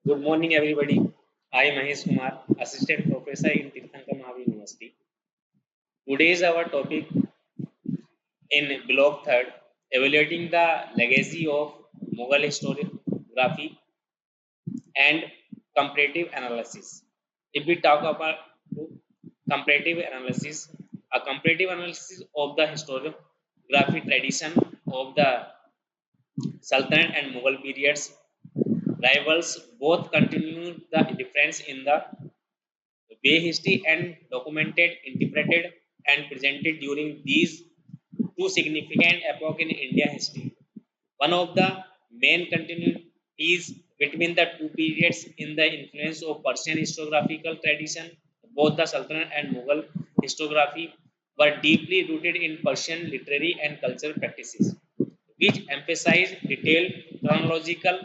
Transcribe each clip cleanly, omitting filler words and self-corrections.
Good morning, everybody. I am Mahesh Kumar, Assistant Professor in Tirthankar Mahavi University. Today is our topic in Block 3rd, evaluating the legacy of Mughal historiography and comparative analysis. If we talk about comparative analysis, a comparative analysis of the historiography tradition of the Sultanate and Mughal periods rivals both continue the difference in the way history and documented, interpreted, and presented during these two significant epochs in India history. One of the main continuities between the two periods in the influence of Persian historiographical tradition, both the Sultanate and Mughal historiography were deeply rooted in Persian literary and cultural practices, which emphasized detailed chronological,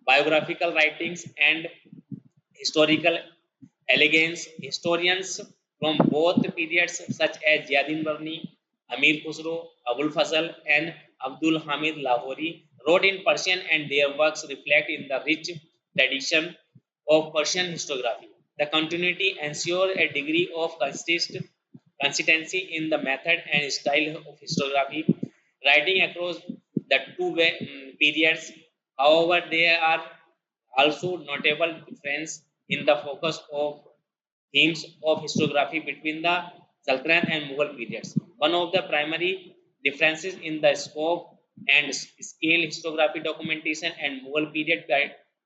biographical writings and historical elegance. Historians from both periods, such as Ziauddin Barni, Amir Khusro, Abul Fazl, and Abdul Hamid Lahori, wrote in Persian, and their works reflect in the rich tradition of Persian historiography. The continuity ensures a degree of consistency in the method and style of historiography, writing across the periods. However, there are also notable difference in the focus of themes of historiography between the Sultanate and Mughal periods. One of the primary differences in the scope and scale historiography documentation and Mughal period,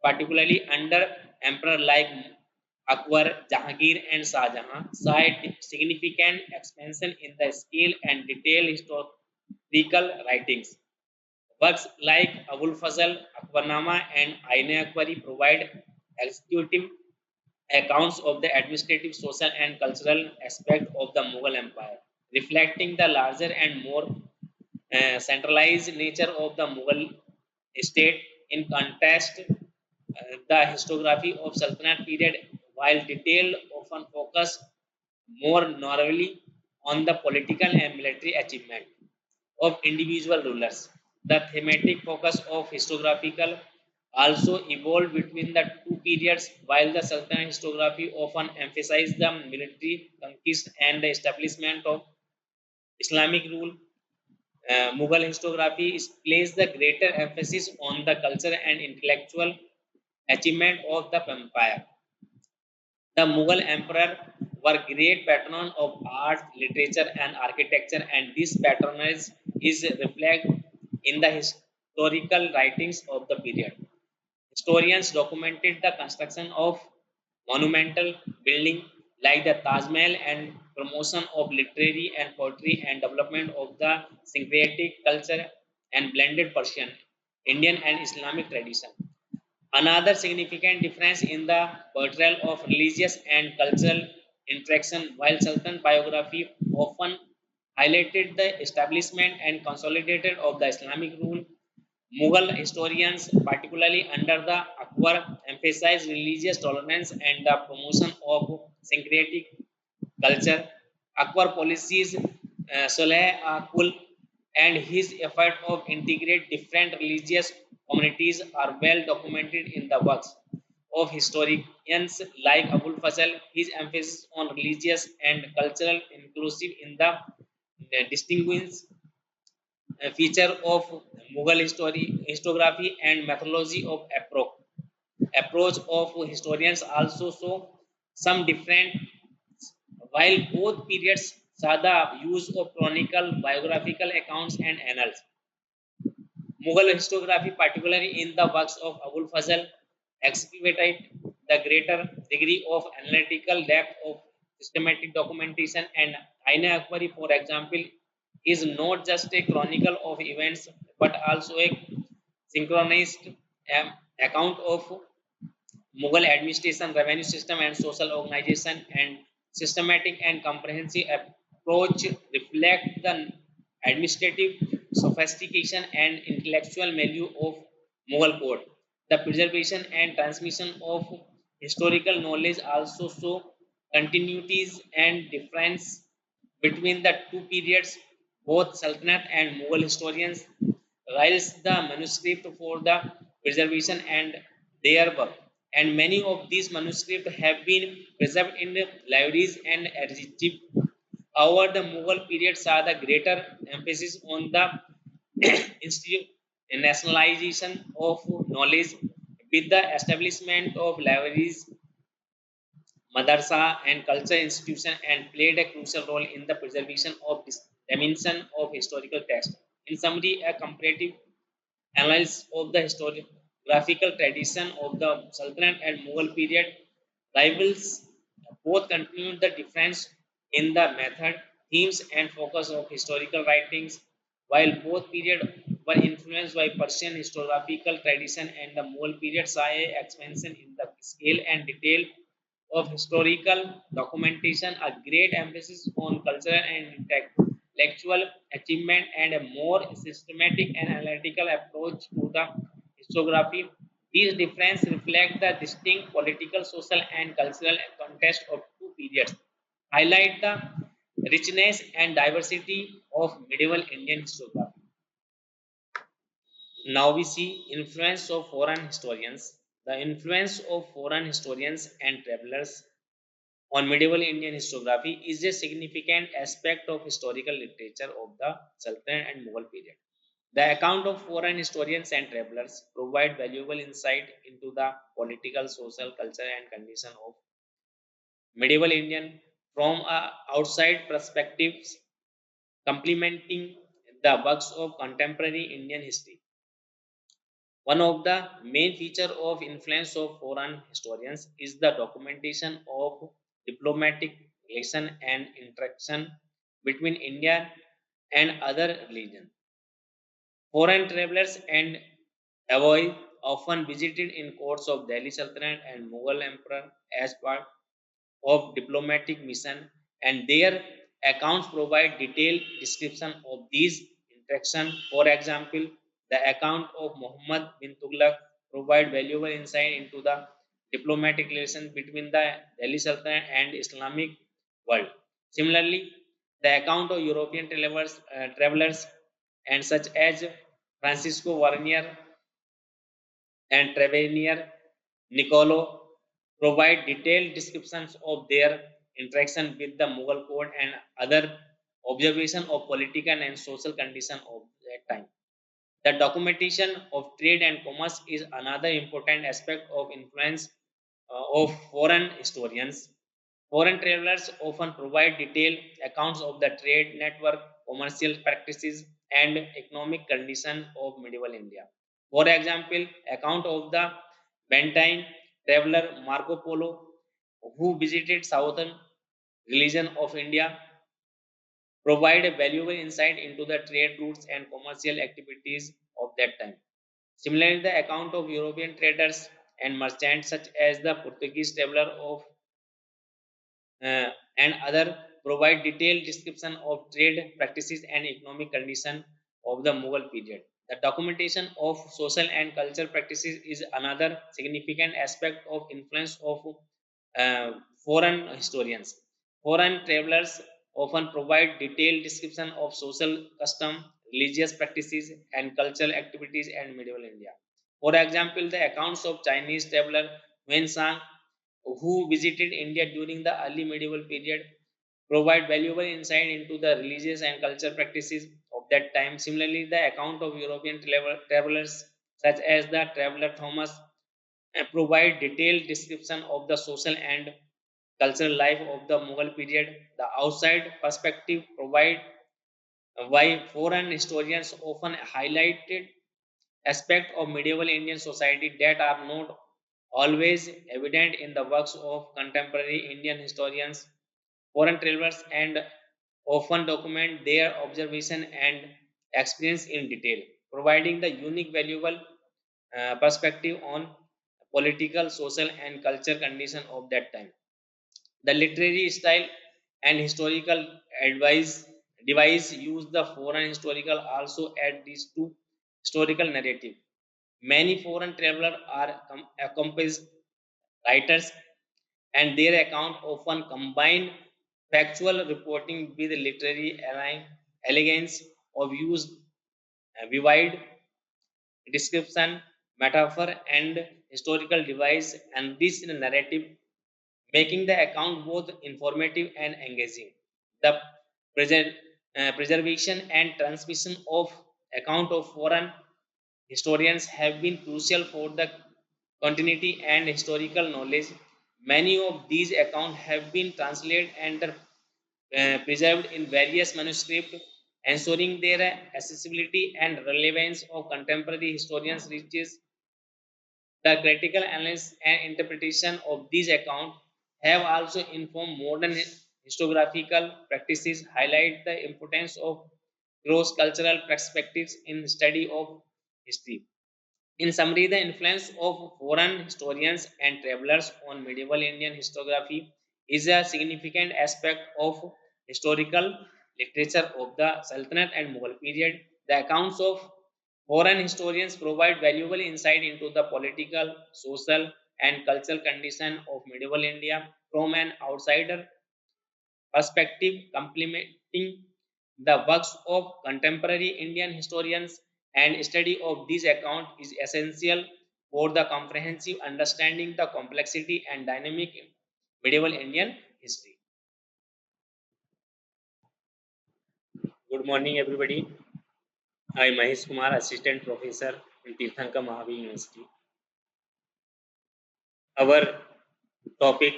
particularly under emperor like Akbar, Jahangir, and Shah Jahan, saw a significant expansion in the scale and detail historical writings. Works like Abul Fazl, Akbarnama, and Aine Akbari provide executive accounts of the administrative, social, and cultural aspect of the Mughal Empire, reflecting the larger and more centralized nature of the Mughal state. In contrast, the historiography of Sultanate period, while detailed, often focus more narrowly on the political and military achievement of individual rulers. The thematic focus of historiographical also evolved between the two periods, while the Sultanate historiography often emphasized the military conquest and the establishment of Islamic rule. Mughal historiography placed the greater emphasis on the culture and intellectual achievement of the empire. The Mughal emperor were great patron of art, literature, and architecture, and this patronage is reflected in the historical writings of the period. Historians documented the construction of monumental buildings like the Taj Mahal and promotion of literary and poetry and development of the syncretic culture and blended Persian, Indian, and Islamic tradition. Another significant difference in the portrayal of religious and cultural interaction, while Sultan biography often highlighted the establishment and consolidated of the Islamic rule, Mughal historians, particularly under the Akbar, emphasized religious tolerance and the promotion of syncretic culture. Akbar policies, Soleh Akul, and his effort of integrate different religious communities are well documented in the works of historians like Abul Fazl. His emphasis on religious and cultural inclusive in the distinguished feature of Mughal historiography and methodology of approach of historians also show some different. While both periods saw the use of chronicle, biographical accounts, and annals, Mughal historiography, particularly in the works of Abul Fazl, exhibited the greater degree of analytical depth of systematic documentation, and Aina Akbari, for example, is not just a chronicle of events but also a synchronized account of Mughal administration, revenue system, and social organization, and systematic and comprehensive approach reflect the administrative sophistication and intellectual value of Mughal court. The preservation and transmission of historical knowledge also show continuities and difference between the two periods. Both Sultanate and Mughal historians raised the manuscript for the preservation and their work. and many of these manuscripts have been preserved in the libraries and archives. However, the Mughal period saw the greater emphasis on the nationalization of knowledge with the establishment of libraries, madrasa, and cultural institution, and played a crucial role in the preservation of this dimension of historical text. In summary, a comparative analysis of the historiographical tradition of the Sultanate and Mughal period rivals both continued the difference in the method, themes, and focus of historical writings, while both periods were influenced by Persian historiographical tradition and the Mughal period saw a expansion in the scale and detail of historical documentation, a great emphasis on cultural and intellectual achievement, and a more systematic and analytical approach to the historiography. These differences reflect the distinct political, social, and cultural context of two periods, highlight the richness and diversity of medieval Indian historiography. Now we see influence of foreign historians. The influence of foreign historians and travelers on medieval Indian historiography is a significant aspect of historical literature of the Sultanate and Mughal period. The account of foreign historians and travelers provide valuable insight into the political, social, cultural, and condition of medieval Indian from outside perspectives, complementing the works of contemporary Indian history. One of the main features of influence of foreign historians is the documentation of diplomatic relation and interaction between India and other religions. Foreign travelers and Avoy often visited in courts of Delhi Sultanate and Mughal Emperor as part of diplomatic mission, and their accounts provide detailed description of these interactions. For example, the account of Muhammad bin Tughlaq provide valuable insight into the diplomatic relations between the Delhi Sultanate and Islamic world. Similarly, the account of European travelers and such as Francisco Warnier and Trevenier Niccolo provide detailed descriptions of their interaction with the Mughal court and other observation of political and social condition of that time. The documentation of trade and commerce is another important aspect of influence of foreign historians. Foreign travelers often provide detailed accounts of the trade network, commercial practices, and economic condition of medieval India. For example, account of the Bentine traveler Marco Polo, who visited southern region of India, provide a valuable insight into the trade routes and commercial activities of that time. Similarly, the account of European traders and merchants, such as the Portuguese traveler of and other, provide detailed description of trade practices and economic condition of the Mughal period. The documentation of social and cultural practices is another significant aspect of influence of foreign historians. Foreign travelers often provide detailed description of social custom, religious practices, and cultural activities in medieval India. For example, the accounts of Chinese traveler Wen Sang, who visited India during the early medieval period, provide valuable insight into the religious and cultural practices of that time. Similarly, the account of European travelers, such as the traveler Thomas, provide detailed description of the social and cultural life of the Mughal period. The outside perspective provide why foreign historians often highlighted aspects of medieval Indian society that are not always evident in the works of contemporary Indian historians. Foreign travelers and often document their observation and experience in detail, providing the unique valuable perspective on political, social, and cultural condition of that time. The literary style and historical advice device use the foreign historical also add these to historical narrative. Many foreign travelers are accomplished writers, and their account often combine factual reporting with literary elegance of use vivid description. metaphor, and historical device enrich the narrative, making the account both informative and engaging. The preservation and transmission of account of foreign historians have been crucial for the continuity and historical knowledge. Many of these accounts have been translated and preserved in various manuscripts, ensuring their accessibility and relevance of contemporary historians reaches. The critical analysis and interpretation of these accounts have also informed modern historiographical practices, highlight the importance of cross-cultural perspectives in study of history. In summary, the influence of foreign historians and travelers on medieval Indian historiography is a significant aspect of historical literature of the Sultanate and Mughal period. The accounts of foreign historians provide valuable insight into the political, social, and cultural condition of medieval India from an outsider perspective, complementing the works of contemporary Indian historians, and study of this account is essential for the comprehensive understanding the complexity and dynamic medieval Indian history. Good morning, everybody. I am Mahesh Kumar, Assistant Professor in Tirthankar Mahavi University. Our topic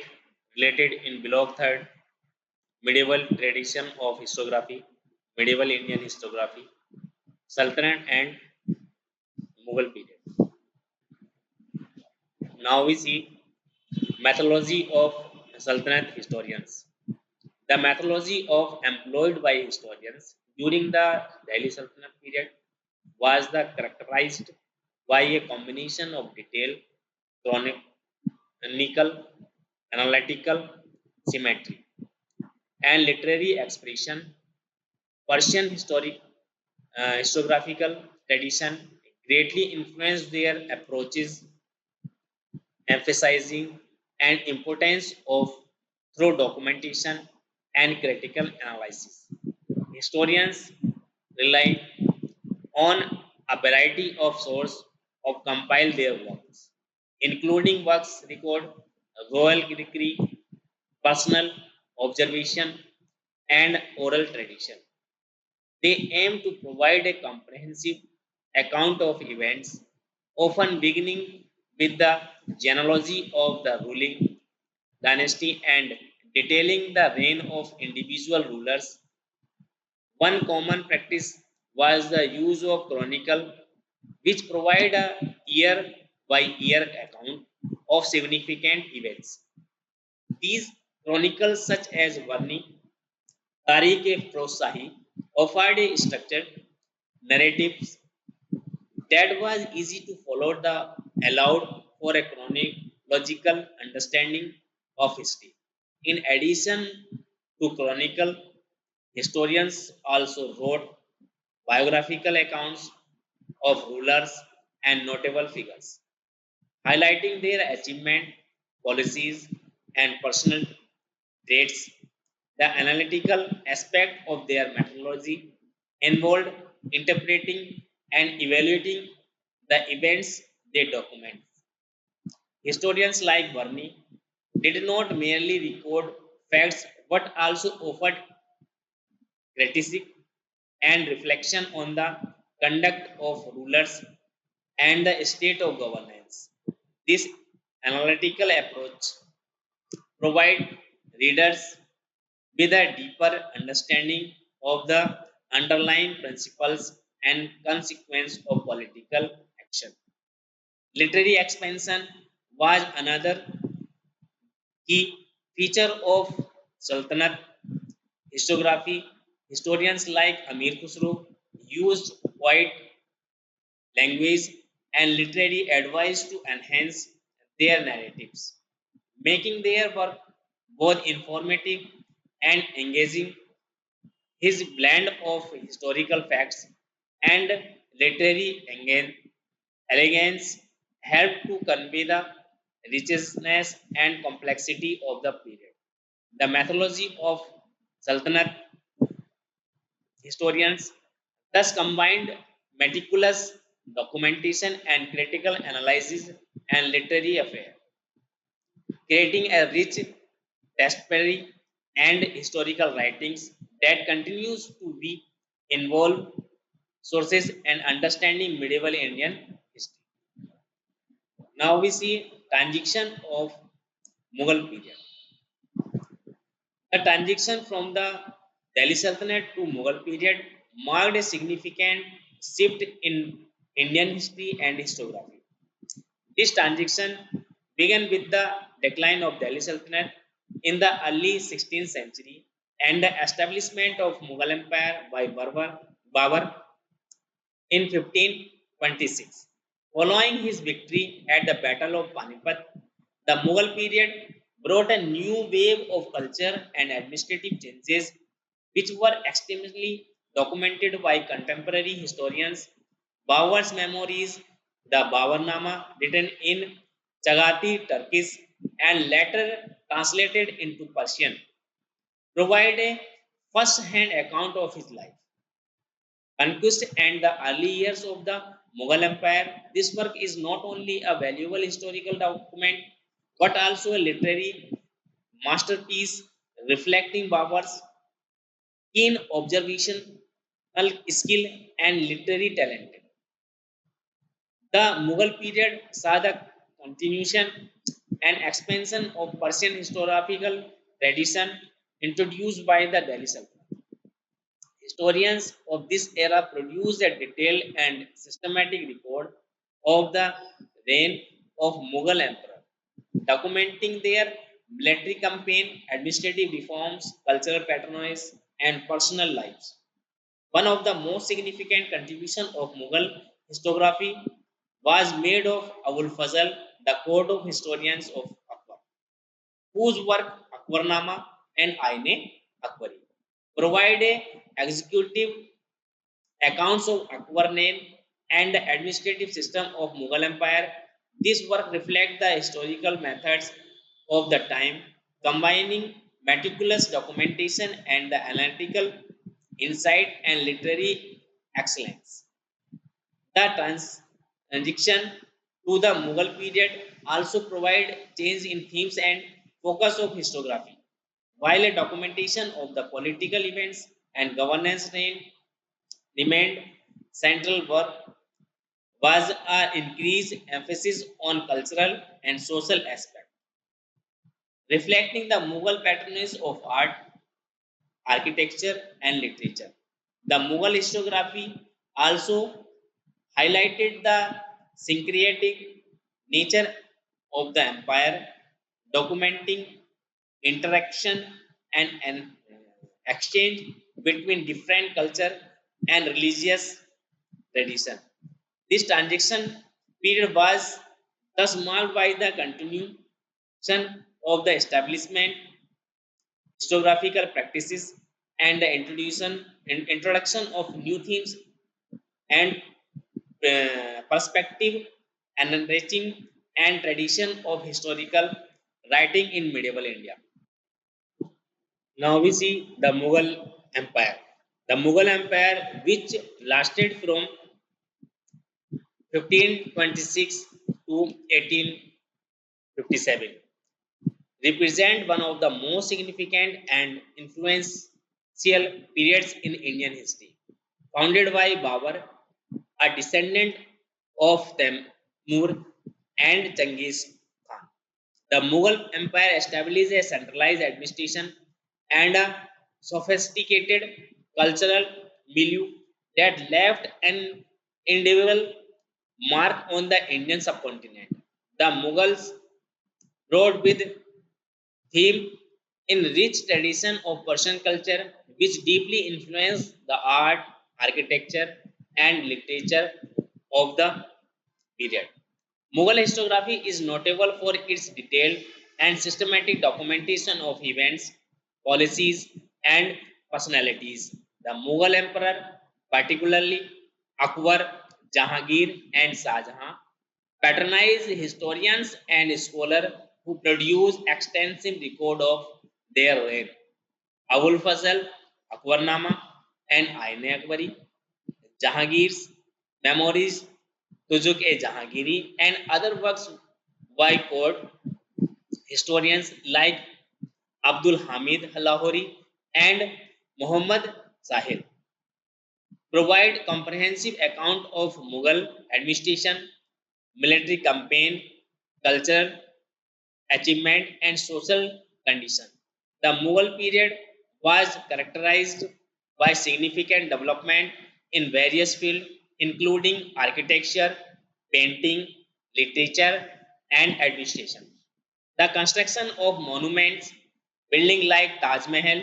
related in Block 3rd, medieval tradition of historiography, medieval Indian historiography, Sultanate and Mughal period. Now we see methodology of Sultanate historians. The methodology of employed by historians during the Delhi Sultanate period was characterized by a combination of detailed, chronicle, analytical symmetry, and literary expression. Persian historiographical tradition greatly influenced their approaches, emphasizing an importance of through documentation and critical analysis. Historians rely on a variety of sources of compile their works, including works record, royal decree, personal observation, and oral tradition. They aim to provide a comprehensive account of events, often beginning with the genealogy of the ruling dynasty and detailing the reign of individual rulers. One common practice was the use of chronicle, which provide a year by year account of significant events. These chronicles, such as Varni, Tariq-e-Firoz offered a structured narratives that was easy to follow the allowed for a chronological understanding of history. In addition to chronicle, historians also wrote biographical accounts of rulers and notable figures, highlighting their achievement, policies, and personal traits. The analytical aspect of their methodology involved interpreting and evaluating the events they document. Historians like Varney did not merely record facts but also offered critique and reflection on the conduct of rulers and the state of governance. This analytical approach provides readers with a deeper understanding of the underlying principles and consequence of political action. Literary expansion was another key feature of Sultanate historiography. Historians like Amir Khusro used quiet language and literary advice to enhance their narratives, making their work both informative and engaging. His blend of historical facts and literary elegance helped to convey the richness and complexity of the period. The methodology of Sultanate historians thus combined meticulous documentation and critical analysis and literary affair, creating a rich tapestry and historical writings that continues to be involved sources and understanding medieval Indian history. Now we see transition of Mughal period. The transition from the Delhi Sultanate to Mughal period marked a significant shift in Indian history and historiography. This transition began with the decline of Delhi Sultanate in the early 16th century and the establishment of Mughal Empire by Babur in 1526. Following his victory at the Battle of Panipat, the Mughal period brought a new wave of culture and administrative changes which were extremely documented by contemporary historians. Babur's memories, the Baburnama, written in Chagatai Turkish and later translated into Persian, provide a first-hand account of his life, conquest, and the early years of the Mughal Empire. This work is not only a valuable historical document but also a literary masterpiece reflecting Babur's keen observational skill and literary talent. The Mughal period saw the continuation and expansion of Persian historical tradition introduced by the Delhi Sultanate. Historians of this era produce a detailed and systematic record of the reign of Mughal emperor, documenting their military campaign, administrative reforms, cultural patronage, and personal lives. One of the most significant contributions of Mughal historiography was made of Abul Fazl, the court of historians of Akbar, whose work Akbarnama and Aine Akbari provide a executive accounts of Akbar name and the administrative system of Mughal Empire. This work reflects the historical methods of the time, combining meticulous documentation and the analytical insight and literary excellence. The transition to the Mughal period also provide change in themes and focus of historiography, while a documentation of the political events and governance remained central. Work was an increased emphasis on cultural and social aspects, reflecting the Mughal patronage of art, architecture, and literature. The Mughal historiography also highlighted the syncretic nature of the empire, documenting interaction and exchange between different culture and religious tradition. This transition period was thus marked by the continuation of the establishment historiographical practices and the introduction of new themes and perspective and enriching and tradition of historical writing in medieval India. Now we see the Mughal Empire. The Mughal Empire, which lasted from 1526 to 1857, represent one of the most significant and influential periods in Indian history. Founded by Babur, a descendant of Temur and Genghis Khan, the Mughal Empire established a centralized administration and a sophisticated cultural milieu that left an indelible mark on the Indian subcontinent. The Mughals brought with theme in rich tradition of Persian culture, which deeply influenced the art, architecture, and literature of the period. Mughal historiography is notable for its detailed and systematic documentation of events, policies, and personalities. The Mughal emperor, particularly Akbar, Jahangir, and Shah Jahan, patronize historians and scholars who produce extensive record of their reign. Abul Fazl, Akbarnama, and Aine Akbari, Jahangir's memories Tuzuk-e-Jahangiri, and other works by court historians like Abdul Hamid Lahori and Muhammad Sahil provide comprehensive account of Mughal administration, military campaign, culture, achievement, and social condition. The Mughal period was characterized by significant development in various fields, including architecture, painting, literature, and administration. The construction of monuments, buildings like Taj Mahal,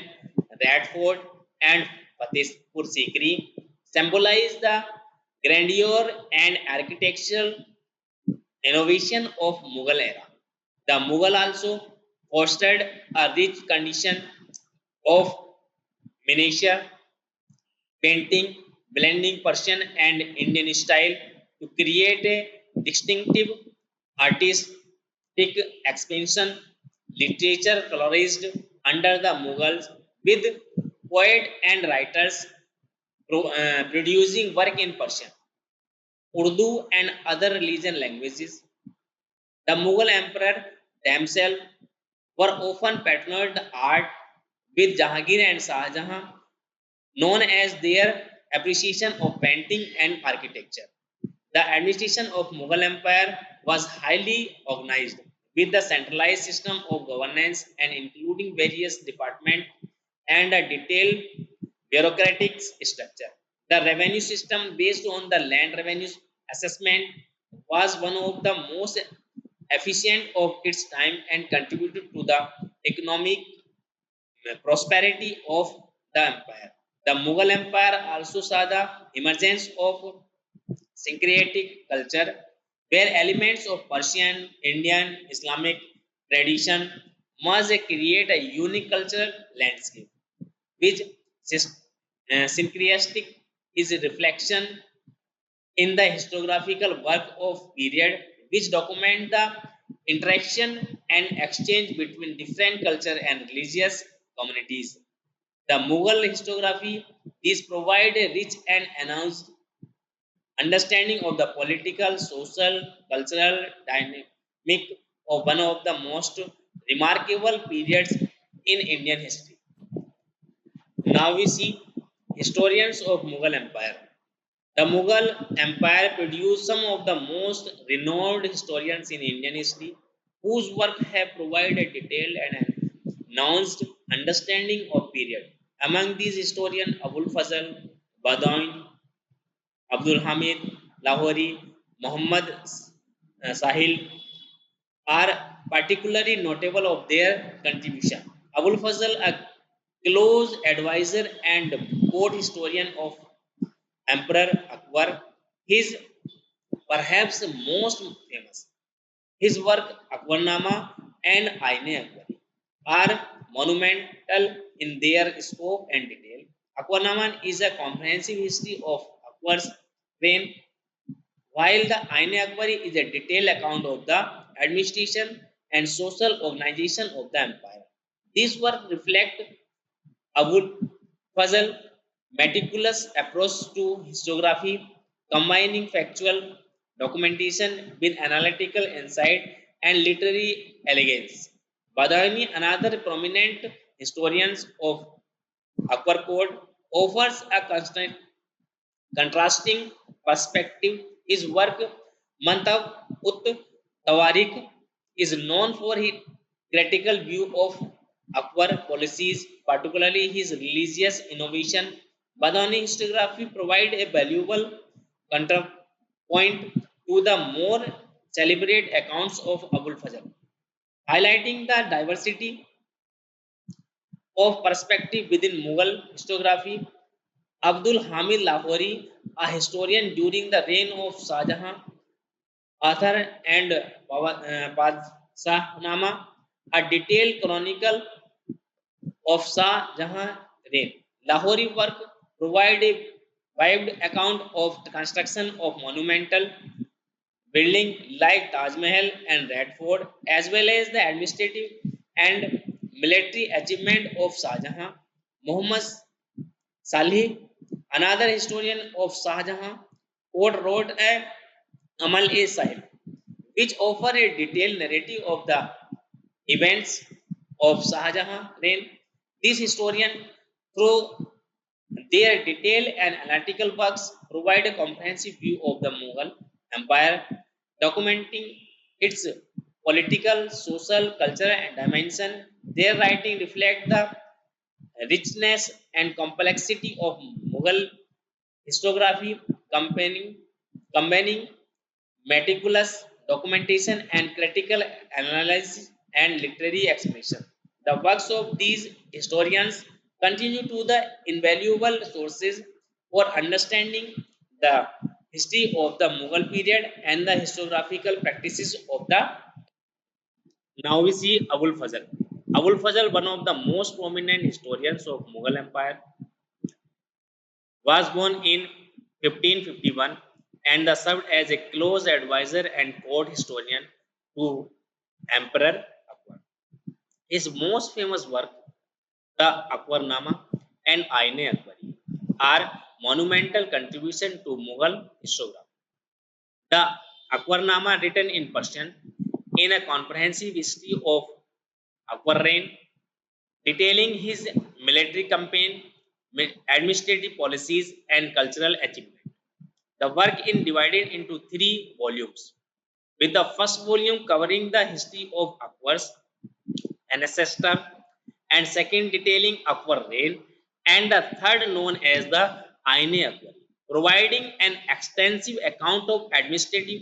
Red Fort, and Fatehpur Sikri symbolize the grandeur and architectural innovation of Mughal era. The Mughal also fostered a rich condition of miniature painting, blending Persian and Indian style to create a distinctive artistic expansion. Literature flourished under the Mughals with poets and writers producing work in Persian, Urdu, and other religion languages. The Mughal emperor themselves were often patroned art with Jahangir and Shah Jahan, known as their appreciation of painting and architecture. The administration of Mughal Empire was highly organized with the centralized system of governance and including various departments and a detailed bureaucratic structure. The revenue system based on the land revenue assessment was one of the most efficient of its time and contributed to the economic prosperity of the empire. The Mughal Empire also saw the emergence of syncretic culture, where elements of Persian, Indian, Islamic tradition merged to create a unique cultural landscape, which syncretic is a reflection in the historiographical work of period which document the interaction and exchange between different culture and religious communities. The Mughal historiography is provide a rich and announced understanding of the political, social, cultural dynamic of one of the most remarkable periods in Indian history. Now we see historians of Mughal Empire. The Mughal Empire produced some of the most renowned historians in Indian history, whose work have provided a detailed and nuanced understanding of period. Among these historians, Abul Fazl, Badawi, Abdul Hamid, Lahori, Muhammad Sahil are particularly notable of their contribution. Abul Fazl, a close advisor and court historian of Emperor Akbar, is perhaps most famous. His work Akbarnama and Aine Akbari are monumental in their scope and detail. Akbarnama is a comprehensive history of Akbar's reign, while the Aine Akbari is a detailed account of the administration and social organization of the empire. This work reflects Abul Fazl meticulous approach to historiography, combining factual documentation with analytical insight and literary elegance. Badami, another prominent historian of Akbar Court, offers a contrasting perspective. His work, Mantav Ut Tawarik, is known for his critical view of Akbar policies, particularly his religious innovation. Badani historiography provide a valuable counterpoint to the more celebrated accounts of Abul Fazl, highlighting the diversity of perspective within Mughal historiography. Abdul Hamid Lahori, a historian during the reign of Shah Jahan, author and Padshah a detailed chronicle of Shah Jahan reign. Lahori work provide a vivid account of the construction of monumental building like Taj Mahal and Red Fort, as well as the administrative and military achievement of Shah Jahan. Muhammad Salih, another historian of Shah Jahan, wrote a Amal-e-Saif, which offer a detailed narrative of the events of Shahjahan reign. These historians, through their detailed and analytical works, provide a comprehensive view of the Mughal Empire, documenting its political, social, cultural, and dimension. Their writing reflect the richness and complexity of Mughal historiography, combining meticulous documentation and critical analysis and literary expression. The works of these historians continue to the invaluable sources for understanding the history of the Mughal period and the historiographical practices of the. Now we see Abul Fazl. Abul Fazl, one of the most prominent historians of Mughal Empire, was born in 1551 and served as a close advisor and court historian to Emperor Akbar. His most famous work, the Akbarnama and Aine Akbari, are monumental contribution to Mughal historiography. The Akbarnama, written in Persian, in a comprehensive history of Akbar reign, detailing his military campaign, administrative policies, and cultural achievements. The work is divided into three volumes, with the first volume covering the history of Akbar's ancestor, and second detailing Akbar reign, and the third known as the Aine Akbar, providing an extensive account of administrative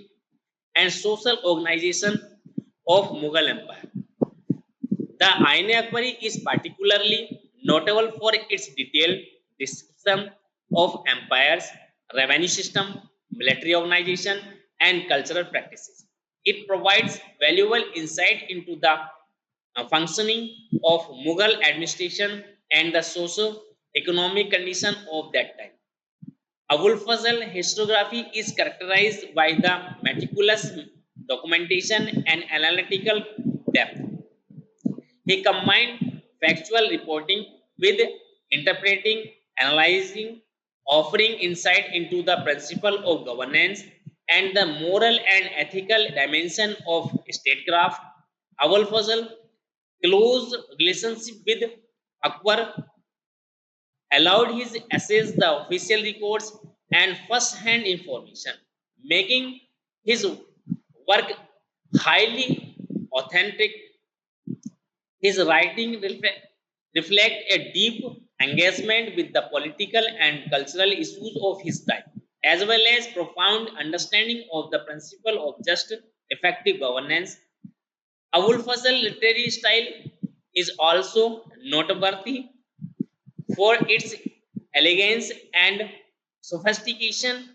and social organization of Mughal Empire. The Aine Akbari is particularly notable for its detailed description of empire's revenue system, military organization, and cultural practices. It provides valuable insight into the functioning of Mughal administration and the socio-economic condition of that time. Abul Fazl historiography is characterized by the meticulous documentation and analytical depth. He combined factual reporting with interpreting, analyzing, offering insight into the principle of governance and the moral and ethical dimension of statecraft. Abul Fazl close relationship with Akbar allowed his access the official records and first-hand information, making his work highly authentic. His writing reflect a deep engagement with the political and cultural issues of his time, as well as profound understanding of the principle of just effective governance. Abul Fazl literary style is also noteworthy for its elegance and sophistication.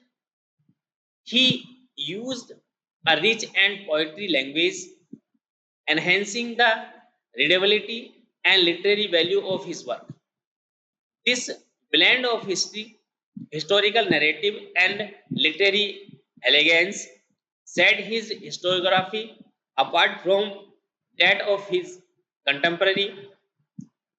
He used a rich and poetry language, enhancing the readability and literary value of his work. This blend of historical narrative, and literary elegance set his historiography apart from that of his contemporary.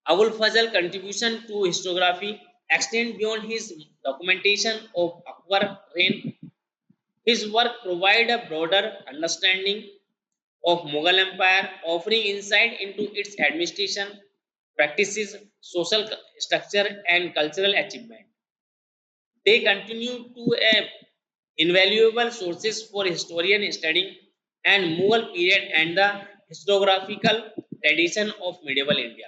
Abul Fazl's contribution to historiography extend beyond his documentation of Akbar reign. His work provide a broader understanding of Mughal Empire, offering insight into its administration, practices, social structure, and cultural achievement. They continue to invaluable sources for historian studying and Mughal period and the historiographical tradition of medieval India.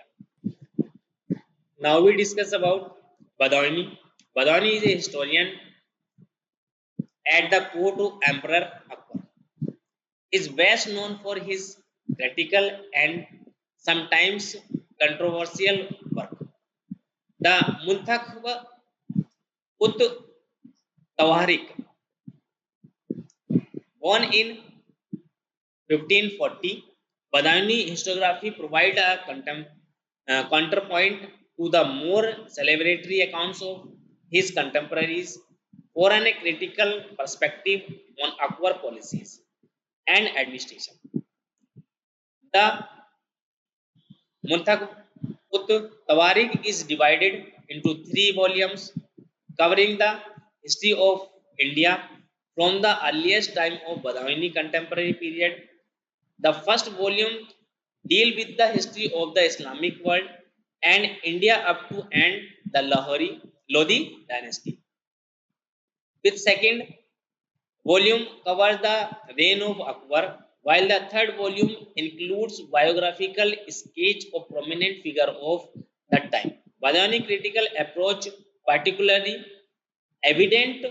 Now we discuss about Badauni. Badauni is a historian at the court of Emperor Akbar. Is best known for his critical and sometimes controversial work. The Muntakhab ut Tawarik, born in 1540, Badani historiography provide a counterpoint to the more celebratory accounts of his contemporaries for a critical perspective on Akbar policies and administration. The Muntakut Tawarik is divided into three volumes covering the history of India from the earliest time of Badawani contemporary period. The first volume deal with the history of the Islamic world and India up to end the Lodi dynasty. With second volume covers the reign of Akbar, while the third volume includes biographical sketch of prominent figure of that time. Badani critical approach particularly evident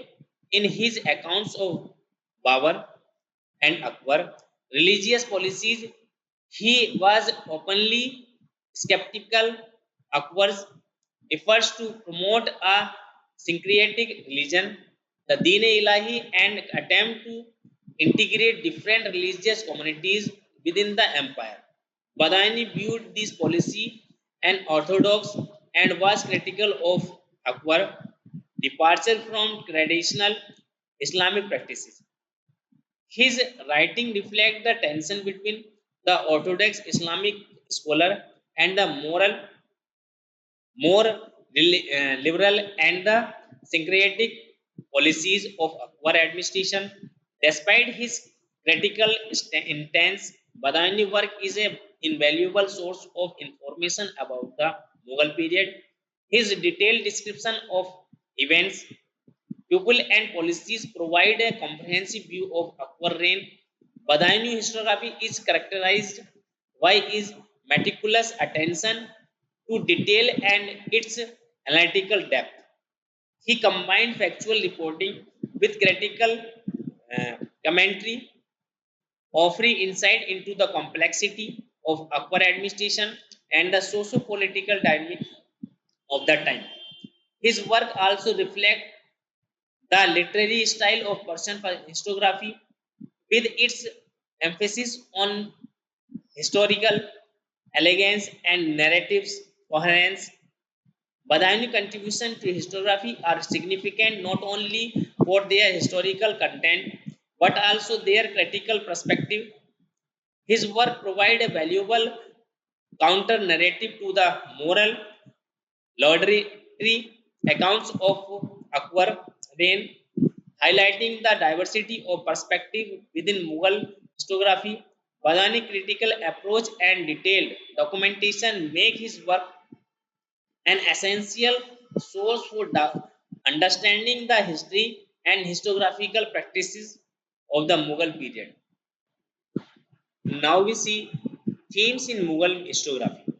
in his accounts of Babur and Akbar religious policies. He was openly skeptical. Akbar's efforts to promote a syncretic religion, the Deen-e-Ilahi, and attempt to integrate different religious communities within the empire. Badani viewed this policy and orthodox and was critical of Akbar departure from traditional Islamic practices. His writing reflect the tension between the orthodox Islamic scholar and the more liberal and the syncretic policies of Akbar administration. Despite his critical intents, Badani work is an invaluable source of information about the Mughal period. His detailed description of events, people, and policies provide a comprehensive view of Akbar reign. Badayuni historiography is characterized by its meticulous attention to detail and its analytical depth. He combined factual reporting with critical commentary, offering insight into the complexity of Akbar administration and the socio-political dynamic of that time. His work also reflects the literary style of Persian historiography, with its emphasis on historical elegance and narratives coherence. Badayuni contributions to historiography are significant not only for their historical content but also their critical perspective. His work provides a valuable counter narrative to the moral laudatory accounts of Akbar reign, highlighting the diversity of perspective within Mughal historiography. Badani critical approach and detailed documentation make his work an essential source for understanding the history and historiographical practices of the Mughal period. Now we see themes in Mughal historiography.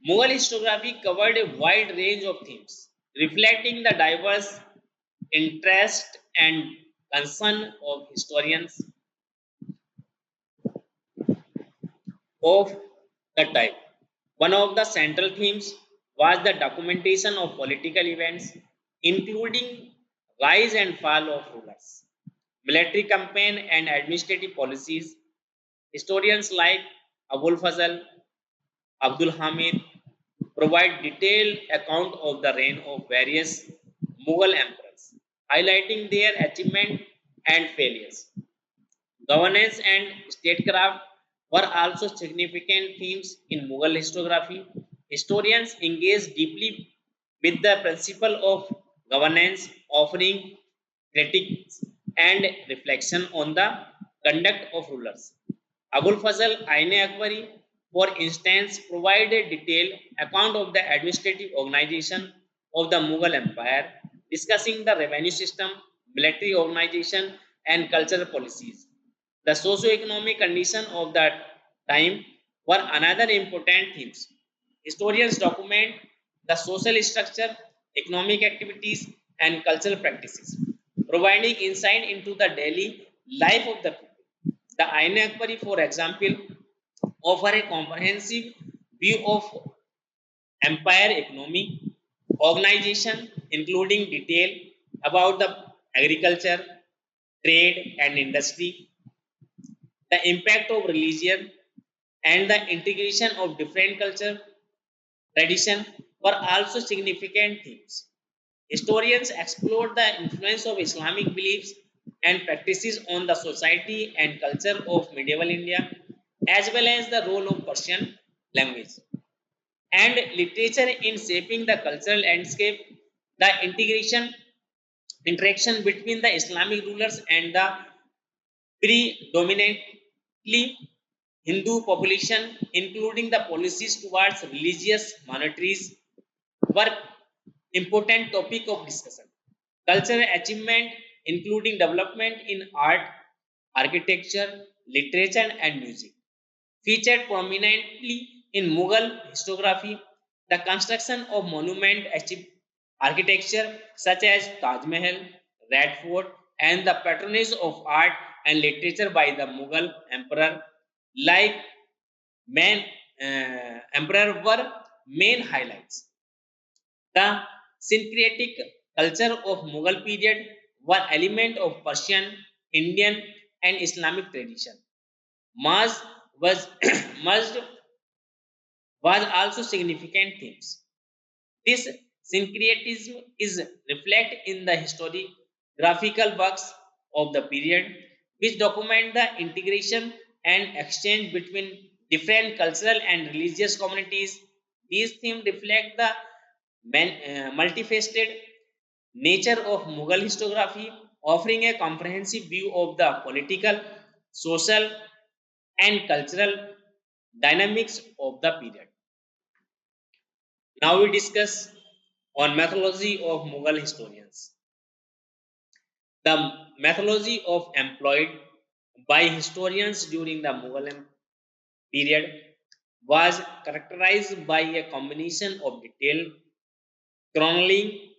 Mughal historiography covered a wide range of themes, reflecting the diverse interest and concern of historians of the time. One of the central themes was the documentation of political events, including rise and fall of rulers, military campaign and administrative policies. Historians like Abul Fazl, Abdul Hamid provide detailed account of the reign of various Mughal emperors, highlighting their achievements and failures. Governance and statecraft were also significant themes in Mughal historiography. Historians engaged deeply with the principle of governance, offering critiques and reflection on the conduct of rulers. Abul Fazl Aine Akbari, for instance, provided detailed account of the administrative organization of the Mughal Empire, discussing the revenue system, military organization, and cultural policies. The socio-economic condition of that time were another important themes. Historians document the social structure, economic activities, and cultural practices, providing insight into the daily life of the people. The Ain Akbari, for example, offer a comprehensive view of empire economy, organization, including detail about the agriculture, trade, and industry, the impact of religion, and the integration of different culture tradition were also significant themes. Historians explored the influence of Islamic beliefs and practices on the society and culture of medieval India, as well as the role of Persian language and literature in shaping the cultural landscape. The integration interaction between the Islamic rulers and the predominantly Hindu population, including the policies towards religious minorities, were important topic of discussion. Cultural achievement, including development in art, architecture, literature, and music, featured prominently in Mughal historiography. The construction of monument architecture such as Taj Mahal, Red Fort, and the patronage of art and literature by the Mughal emperor, like main emperor, were main highlights. The syncretic culture of Mughal period were element of Persian, Indian, and Islamic tradition. Mars was merged was also significant themes. This syncretism is reflected in the historiographical works of the period, which document the integration and exchange between different cultural and religious communities. These themes reflect the multifaceted nature of Mughal historiography, offering a comprehensive view of the political, social, and cultural dynamics of the period. Now we discuss on methodology of Mughal historians. The methodology of employed by historians during the Mughal period was characterized by a combination of detailed chronology,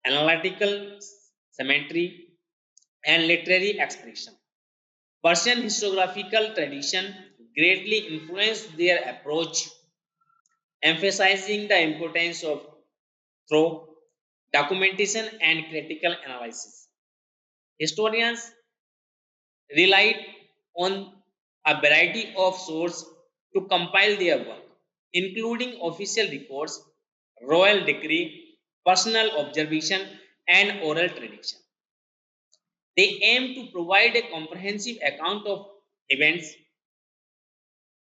analytical symmetry, and literary expression. Persian historiographical tradition greatly influenced their approach, emphasizing the importance of thorough documentation and critical analysis. Historians relied on a variety of sources to compile their work, including official records, royal decree, personal observation, and oral tradition. They aim to provide a comprehensive account of events,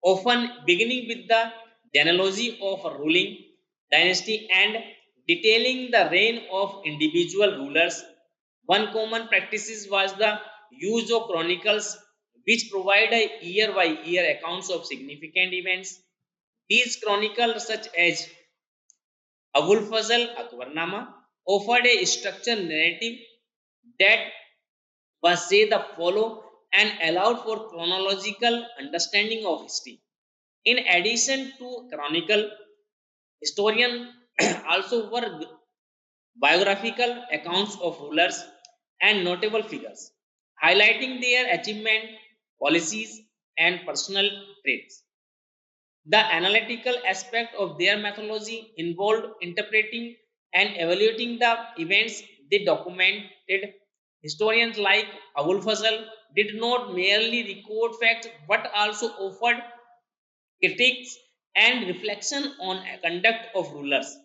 often beginning with the genealogy of a ruling dynasty and detailing the reign of individual rulers. One common practice was the use of chronicles, which provide a year by year accounts of significant events. These chronicles, such as Abul Fazl Akbarnama, offered a structured narrative that was say the follow and allowed for chronological understanding of history. In addition to chronicle, historians also were biographical accounts of rulers and notable figures, highlighting their achievement, policies, and personal traits. The analytical aspect of their methodology involved interpreting and evaluating the events they documented. Historians like Abul Fazl did not merely record facts but also offered critiques and reflection on conduct of rulers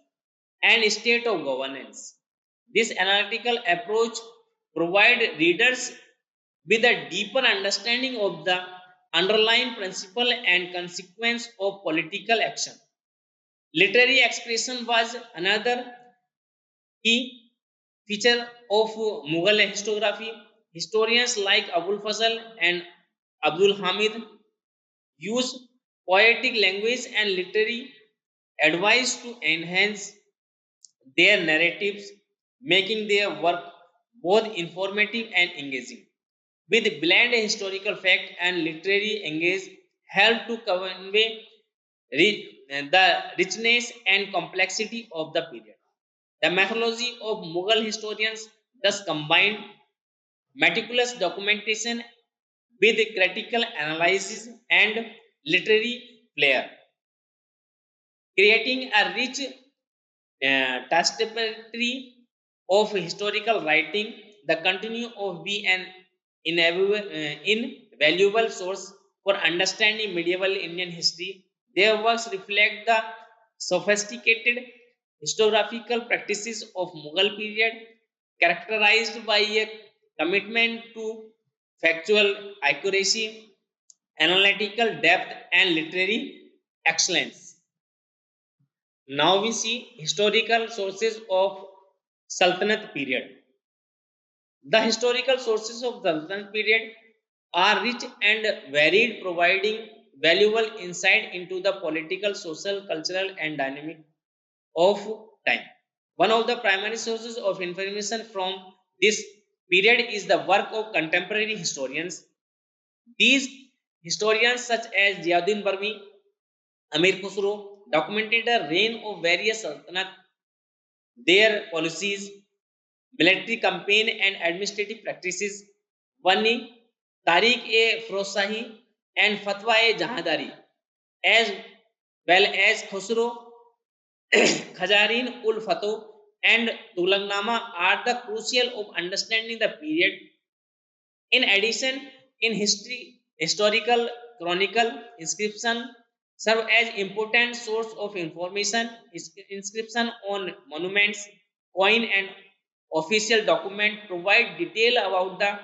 and state of governance. This analytical approach provides readers with a deeper understanding of the underlying principle and consequence of political action. Literary expression was another key feature of Mughal historiography. Historians like Abul Fazl and Abdul Hamid use poetic language and literary advice to enhance their narratives, making their work both informative and engaging. With blend historical fact and literary engage help to convey the richness and complexity of the period. The methodology of Mughal historians thus combined meticulous documentation with critical analysis and literary flair, creating a rich tapestry of historical writing. The continue of be an invaluable source for understanding medieval Indian history. Their works reflect the sophisticated historiographical practices of Mughal period, characterized by a commitment to factual accuracy, analytical depth, and literary excellence. Now we see historical sources of Sultanate period. The historical sources of the Sultanate period are rich and varied, providing valuable insight into the political, social, cultural, and dynamic of time. One of the primary sources of information from this period is the work of contemporary historians. These historians, such as Ziauddin Barmi, Amir Khusro, documented the reign of various sultanates, their policies, military campaign, and administrative practices. One Tariq-e-Firozshahi and Fatwa-e-Jahandari, as well as Khusro, Khajarin ul Fateh, and Tughlaqnama are the crucial of understanding the period. In addition, in history, historical chronicle inscription serve as important source of information. Inscription on monuments, coin, and official document provide detail about the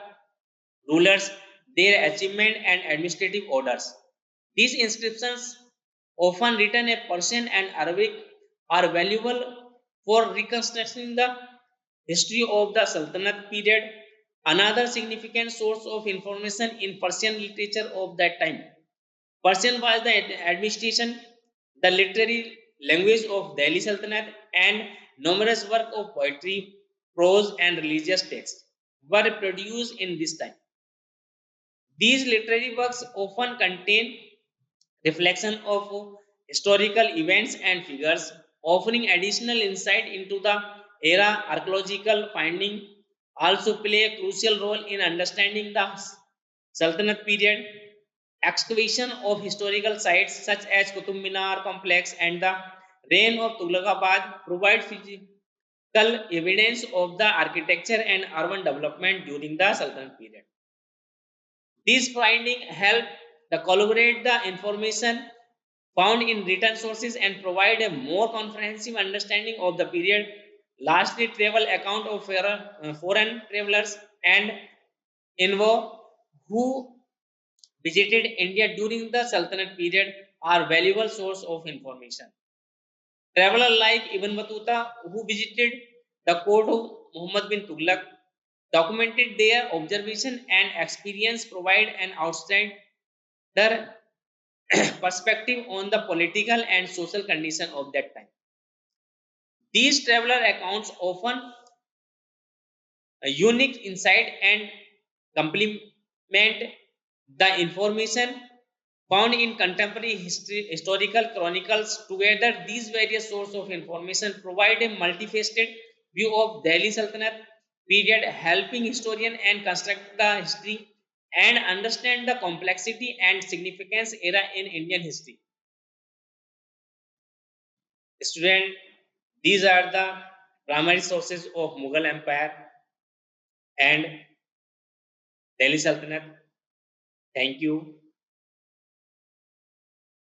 rulers, their achievement, and administrative orders. These inscriptions, often written in Persian and Arabic, are valuable for reconstructing the history of the Sultanate period. Another significant source of information in Persian literature of that time. Persian was the administration, the literary language of Delhi Sultanate, and numerous works of poetry, prose, and religious texts were produced in this time. These literary works often contain reflection of historical events and figures, offering additional insight into the era. Archaeological findings also play a crucial role in understanding the Sultanate period. Excavation of historical sites such as Qutub Minar complex and the reign of Tughlaqabad provide physical evidence of the architecture and urban development during the Sultanate period. These findings help to collaborate the information found in written sources and provide a more comprehensive understanding of the period. Lastly, travel account of foreign travelers and Invo who visited India during the Sultanate period are valuable source of information. Travelers like Ibn Battuta, who visited the court of Muhammad bin Tughlaq, documented their observation and experience, provide an outstanding perspective on the political and social condition of that time. These traveler accounts often a unique insight and complement the information found in contemporary historical chronicles. Together, these various sources of information provide a multifaceted view of Delhi Sultanate period, helping historian and construct the history and understand the complexity and significance era in Indian history. Student, these are the primary sources of Mughal Empire and Delhi Sultanate. Thank you.